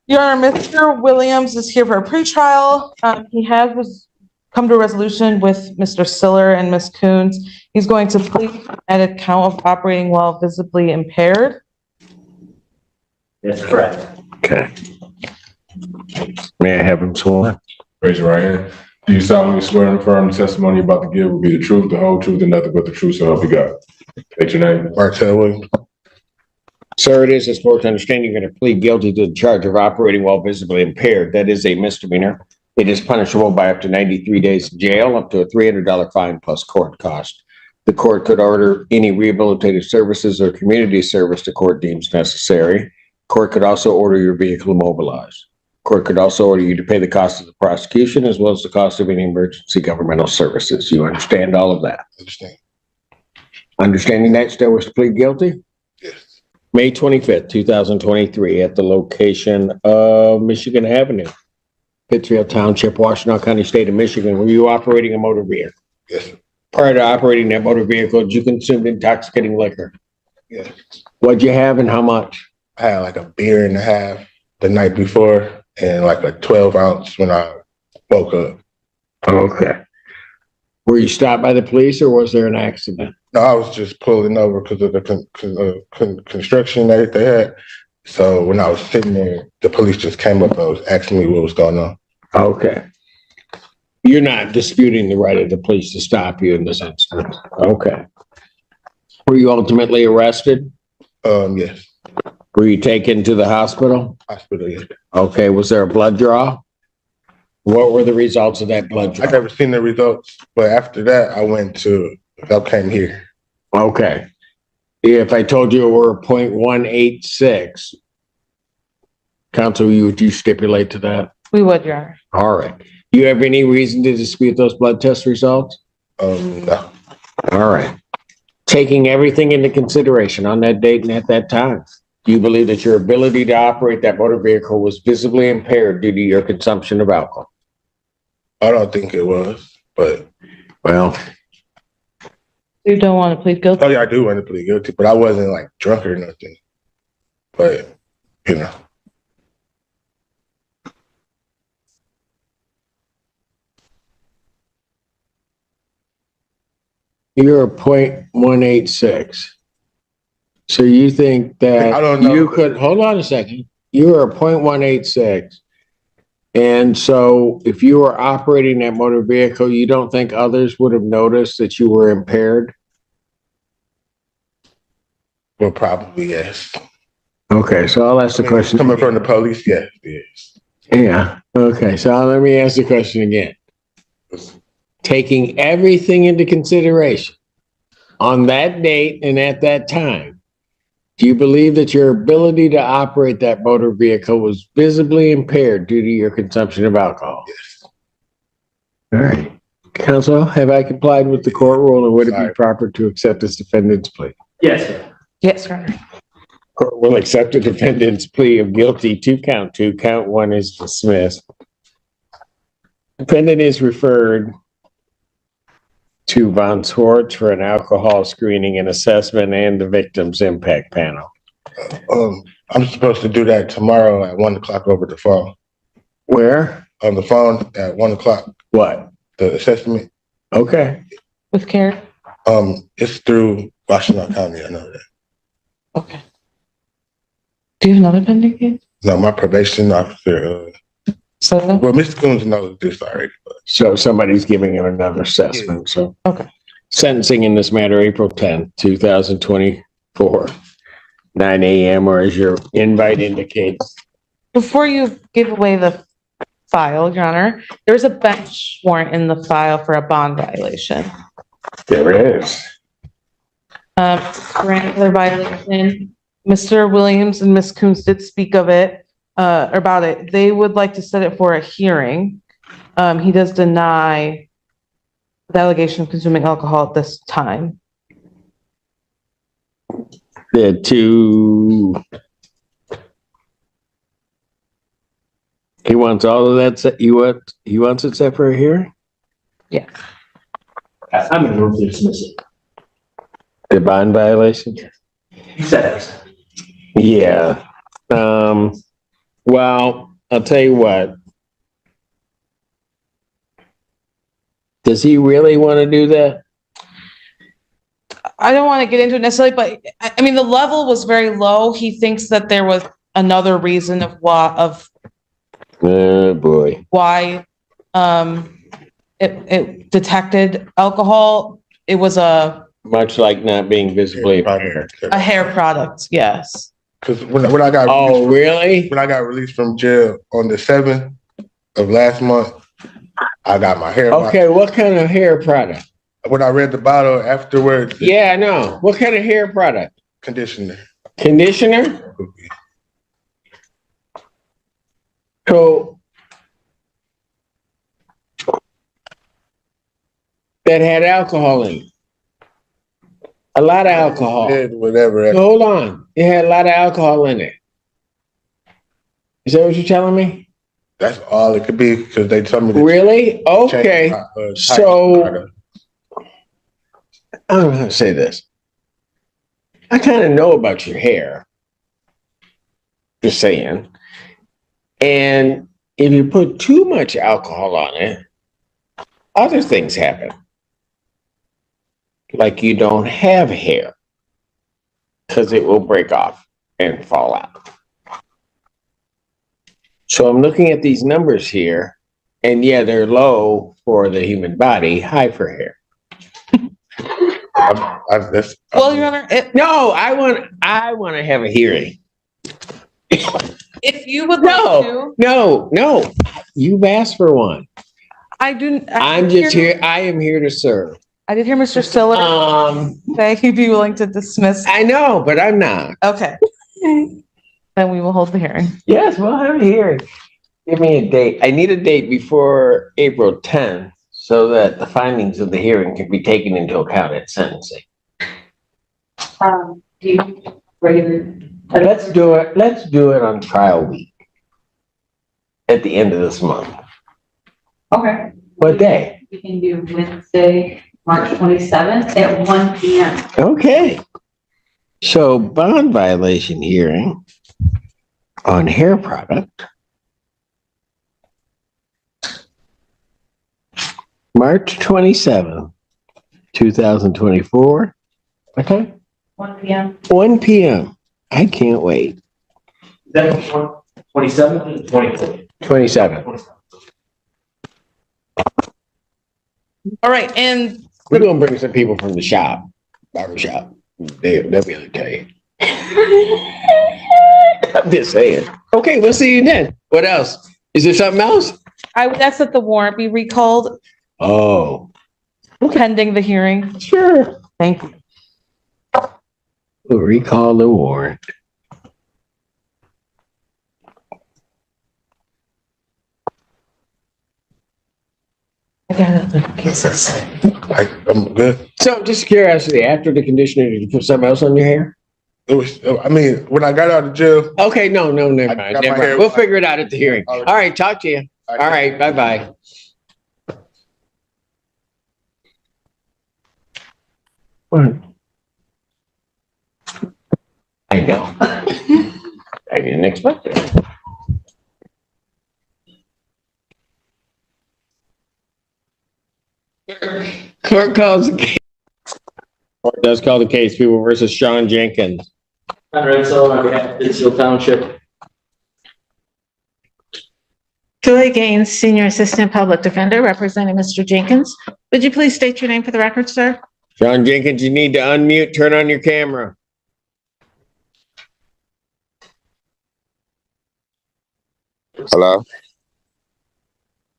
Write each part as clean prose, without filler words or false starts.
Your Honor, Mr. Williams is here for a pretrial. He has come to a resolution with Mr. Siller and Ms. Coons. He's going to plead at a count of operating while visibly impaired. That's correct. Okay. May I have him sworn? Raise your right hand. Do you solemnly swear and affirm the testimony you're about to give will be the truth, the whole truth, and nothing but the truth, so help you God? State your name. Martell Williams. Sir, it is this court's understanding you're going to plead guilty to the charge of operating while visibly impaired. That is a misdemeanor. It is punishable by up to 93 days in jail, up to a $300 fine plus court cost. The court could order any rehabilitative services or community service the court deems necessary. Court could also order your vehicle immobilized. Court could also order you to pay the cost of the prosecution as well as the cost of any emergency governmental services. You understand all of that? Understand. Understanding that, still wish to plead guilty? Yes. May 25th, 2023, at the location of Michigan Avenue, Pittsfield Township, Washtenaw County, State of Michigan. Were you operating a motor vehicle? Yes. Prior to operating that motor vehicle, did you consume intoxicating liquor? Yes. What'd you have and how much? I had like a beer and a half the night before and like a 12-ounce when I woke up. Okay. Were you stopped by the police or was there an accident? No, I was just pulling over because of the construction that they had. So when I was sitting there, the police just came up and was asking me what was going on. Okay. You're not disputing the right of the police to stop you in this instance? Okay. Were you ultimately arrested? Yes. Were you taken to the hospital? Hospital, yes. Okay. Was there a blood draw? What were the results of that blood draw? I never seen the results, but after that, I came here. Okay. If I told you it were 0.186, counsel, would you stipulate to that? We would, Your Honor. All right. Do you have any reason to dispute those blood test results? No. All right. Taking everything into consideration on that date and at that time, do you believe that your ability to operate that motor vehicle was visibly impaired due to your consumption of alcohol? I don't think it was, but. Well. You don't want to plead guilty? Oh yeah, I do want to plead guilty, but I wasn't like drunk or nothing. But, you know. You're a 0.186. So you think that I don't know. you could, hold on a second. You were a 0.186. And so if you were operating that motor vehicle, you don't think others would have noticed that you were impaired? Well, probably, yes. Okay, so I'll ask the question. Coming from the police, yes, yes. Yeah, okay, so let me ask the question again. Taking everything into consideration, on that date and at that time, do you believe that your ability to operate that motor vehicle was visibly impaired due to your consumption of alcohol? Yes. All right. Counsel, have I complied with the court rule, or would it be proper to accept this defendant's plea? Yes, sir. Yes, Your Honor. Court will accept the defendant's plea of guilty to count 2. Count 1 is dismissed. Defendant is referred to Von Swartz for an alcohol screening and assessment and the victim's impact panel. I'm supposed to do that tomorrow at 1:00 over the phone. Where? On the phone at 1:00. What? The assessment. Okay. With care? It's through Washtenaw County. I know that. Okay. Do you have another pending case? No, my probation officer. So, Well, Mr. Coons knows this already. But. So somebody's giving him another assessment. So okay. Sentencing in this matter, April 10th, 2024, 9 a.m. or as your invite indicates. Before you give away the file, Your Honor, there's a bench warrant in the file for a bond violation. There is. Grandfather violation. Mr. Williams and Ms. Coons did speak of it, about it. They would like to set it for a hearing. He does deny the allegation of consuming alcohol at this time. The two. He wants all of that set. He wants it set for a hearing? Yeah. I'm going to move to dismiss it. The bond violation? He said it. Yeah. Well, I'll tell you what. Does he really want to do that? I don't want to get into it necessarily, but I mean, the level was very low. He thinks that there was another reason of Oh, boy. why it detected alcohol. It was Much like not being visibly impaired. a hair product. Yes. Cause when I got Oh, really? when I got released from jail on the 7th of last month, I got my hair. Okay, what kind of hair product? When I read the bottle afterwards, Yeah, I know. What kind of hair product? conditioner. Conditioner? So that had alcohol in it. A lot of alcohol. Whatever. So hold on. It had a lot of alcohol in it. Is that what you're telling me? That's all it could be because they told me to Really? Okay. change my, So I don't know how to say this. I kind of know about your hair. Just saying. And if you put too much alcohol on it, other things happen. Like you don't have hair because it will break off and fall out. So I'm looking at these numbers here, and yeah, they're low for the human body, high for hair. Well, Your Honor, No, I want to have a hearing. if you would like to, No. You've asked for one. I do. I'm just here. I am here to serve. I did hear Mr. Stiller say he'd be willing to dismiss. I know, but I'm not. Okay. Then we will hold the hearing. Yes, we'll have a hearing. Give me a date. I need a date before April 10th so that the findings of the hearing can be taken into account at sentencing. Do you regular? Let's do it on trial week. At the end of this month. Okay. What day? We can do Wednesday, March 27th at 1 p.m. Okay. So bond violation hearing on hair product. March 27th, 2024. Okay. 1 p.m. 1 p.m. I can't wait. Is that 27th or 24th? 27th. All right, and We're gonna bring some people from the shop, barber shop. They'll be able to tell you. I'm just saying. Okay, we'll see you then. What else? Is there something else? I would ask that the warrant be recalled Oh, pending the hearing. sure. Thank you. We'll recall the warrant. I got other cases. I'm good. So just curiosity, after the conditioner, did you put something else on your hair? It was. I mean, when I got out of jail, Okay, no, never I mind. got my Never hair- mind. We'll figure it out at the hearing. All All right. right, talk to you. All right, bye-bye. What? I know. I didn't expect it. Clerk calls the case. Or does call the case, People versus Sean Jenkins. John Renzo on behalf of Pittsfield Township. Julie Gaines, Senior Assistant Public Defender, representing Mr. Jenkins. Would you please state your name for the record, sir? Sean Jenkins, you need to unmute, turn on your camera. Hello?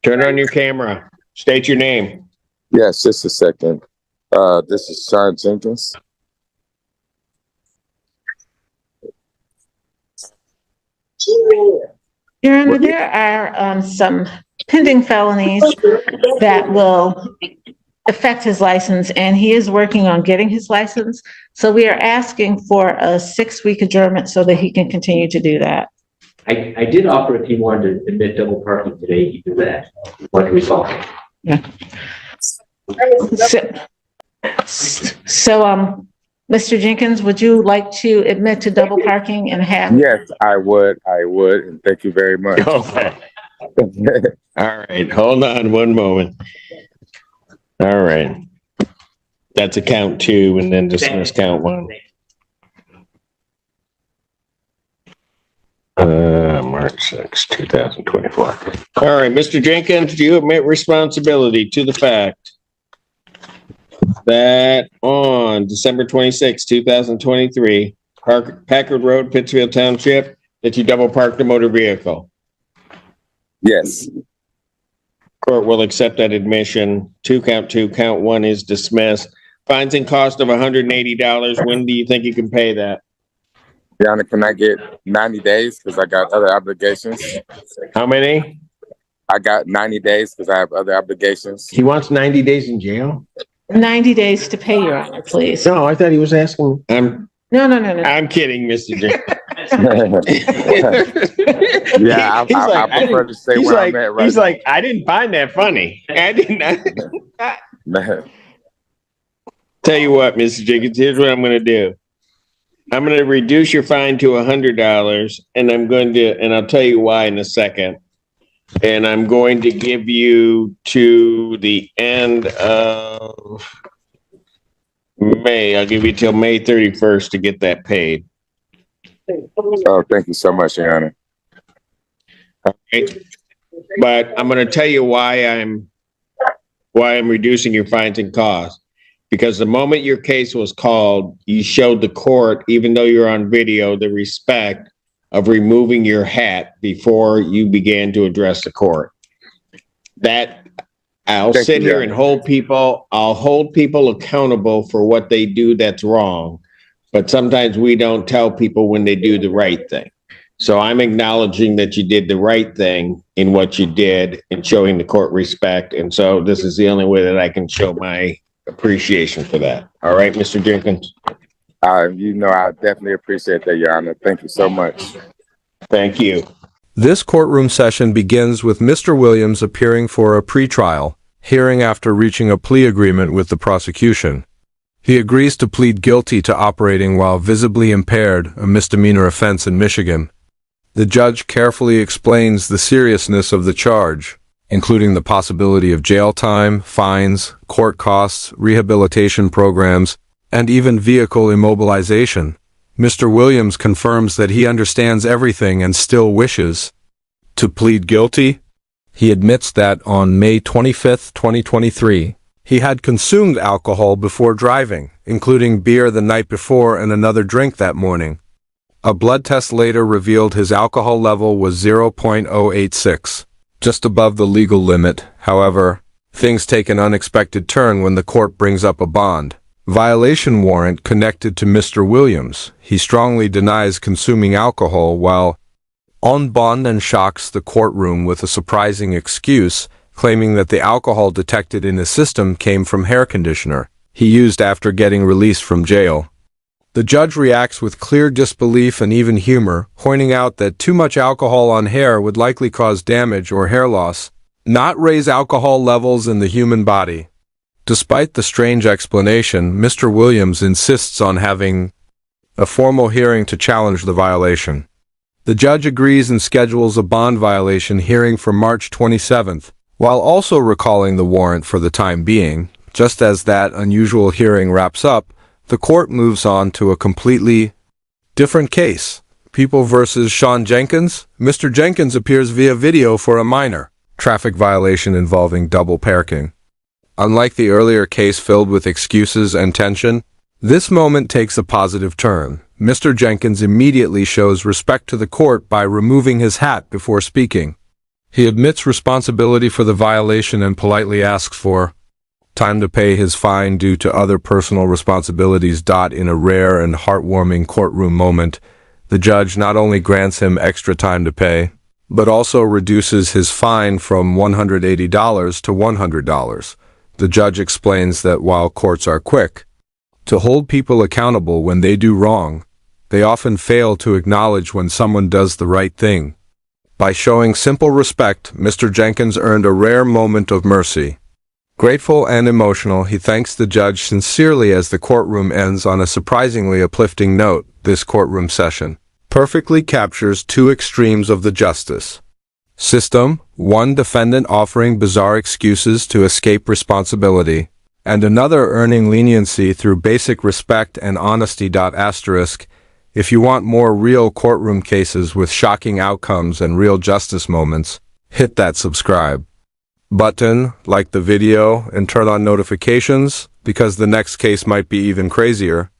Turn on your camera. State your name. Yes, just a second. This is Sean Jenkins. Your Honor, there are some pending felonies that will affect his license, and he is working on getting his license. So we are asking for a 6-week adjournment so that he can continue to do that. I did offer if he wanted to admit double parking today, he'd do that. What result? So Mr. Jenkins, would you like to admit to double parking and have? Yes, I would, and thank you very much. Okay. All right, hold on one moment. All right. That's a count two and then dismiss count one. March 6, 2024. All right, Mr. Jenkins, do you admit responsibility to the fact that on December 26, 2023, Packard Road, Pittsfield Township, that you double parked a motor vehicle? Yes, Court will accept that admission. Count two, count one is dismissed. Fines and cost of $180. When do you think you can pay that? Your Honor, can I get 90 days because I got other obligations? How many? I got 90 days because I have other obligations. He wants 90 days in jail? 90 days to pay, Your Honor, please. No, I thought he was asking. I'm No. kidding, Mr. Jenkins. Yeah, I prefer to stay where I'm at right He's now. like, I didn't find that funny. I didn't. Tell you what, Mr. Jenkins, here's what I'm going to do. I'm going to reduce your fine to $100, and I'll tell you why in a second. And I'm going to give you to the end of May. I'll give you till May 31st to get that paid. Oh, thank you so much, Your Honor. Right? But I'm going to tell you why I'm reducing your fines and costs. Because the moment your case was called, you showed the court, even though you're on video, the respect of removing your hat before you began to address the court. That I'll Thank sit you, here Your and Honor. I'll hold people accountable for what they do that's wrong. But sometimes we don't tell people when they do the right thing. So I'm acknowledging that you did the right thing in what you did and showing the court respect. And so this is the only way that I can show my appreciation for that. All right, Mr. Jenkins? I definitely appreciate that, Your Honor. Thank you so much. Thank you. This courtroom session begins with Mr. Williams appearing for a pretrial hearing after reaching a plea agreement with the prosecution. He agrees to plead guilty to operating while visibly impaired, a misdemeanor offense in Michigan. The judge carefully explains the seriousness of the charge, including the possibility of jail time, fines, court costs, rehabilitation programs, and even vehicle immobilization. Mr. Williams confirms that he understands everything and still wishes to plead guilty. He admits that on May 25, 2023, he had consumed alcohol before driving, including beer the night before and another drink that morning. A blood test later revealed his alcohol level was 0.086. Just above the legal limit. However, things take an unexpected turn when the court brings up a bond violation warrant connected to Mr. Williams. He strongly denies consuming alcohol while on bond and shocks the courtroom with a surprising excuse, claiming that the alcohol detected in his system came from hair conditioner he used after getting released from jail. The judge reacts with clear disbelief and even humor, pointing out that too much alcohol on hair would likely cause damage or hair loss, not raise alcohol levels in the human body. Despite the strange explanation, Mr. Williams insists on having a formal hearing to challenge the violation. The judge agrees and schedules a bond violation hearing for March 27th, while also recalling the warrant for the time being. Just as that unusual hearing wraps up, the court moves on to a completely different case. People versus Sean Jenkins. Mr. Jenkins appears via video for a minor traffic violation involving double parking. Unlike the earlier case filled with excuses and tension, this moment takes a positive turn. Mr. Jenkins immediately shows respect to the court by removing his hat before speaking. He admits responsibility for the violation and politely asks for time to pay his fine due to other personal responsibilities. In a rare and heartwarming courtroom moment, the judge not only grants him extra time to pay, but also reduces his fine from $180 to $100. The judge explains that while courts are quick to hold people accountable when they do wrong, they often fail to acknowledge when someone does the right thing. By showing simple respect, Mr. Jenkins earned a rare moment of mercy. Grateful and emotional, he thanks the judge sincerely as the courtroom ends on a surprisingly uplifting note. This courtroom session perfectly captures two extremes of the justice system, one defendant offering bizarre excuses to escape responsibility, and another earning leniency through basic respect and honesty. Asterisk, if you want more real courtroom cases with shocking outcomes and real justice moments, hit that subscribe button, like the video, and turn on notifications, because the next case might be even crazier.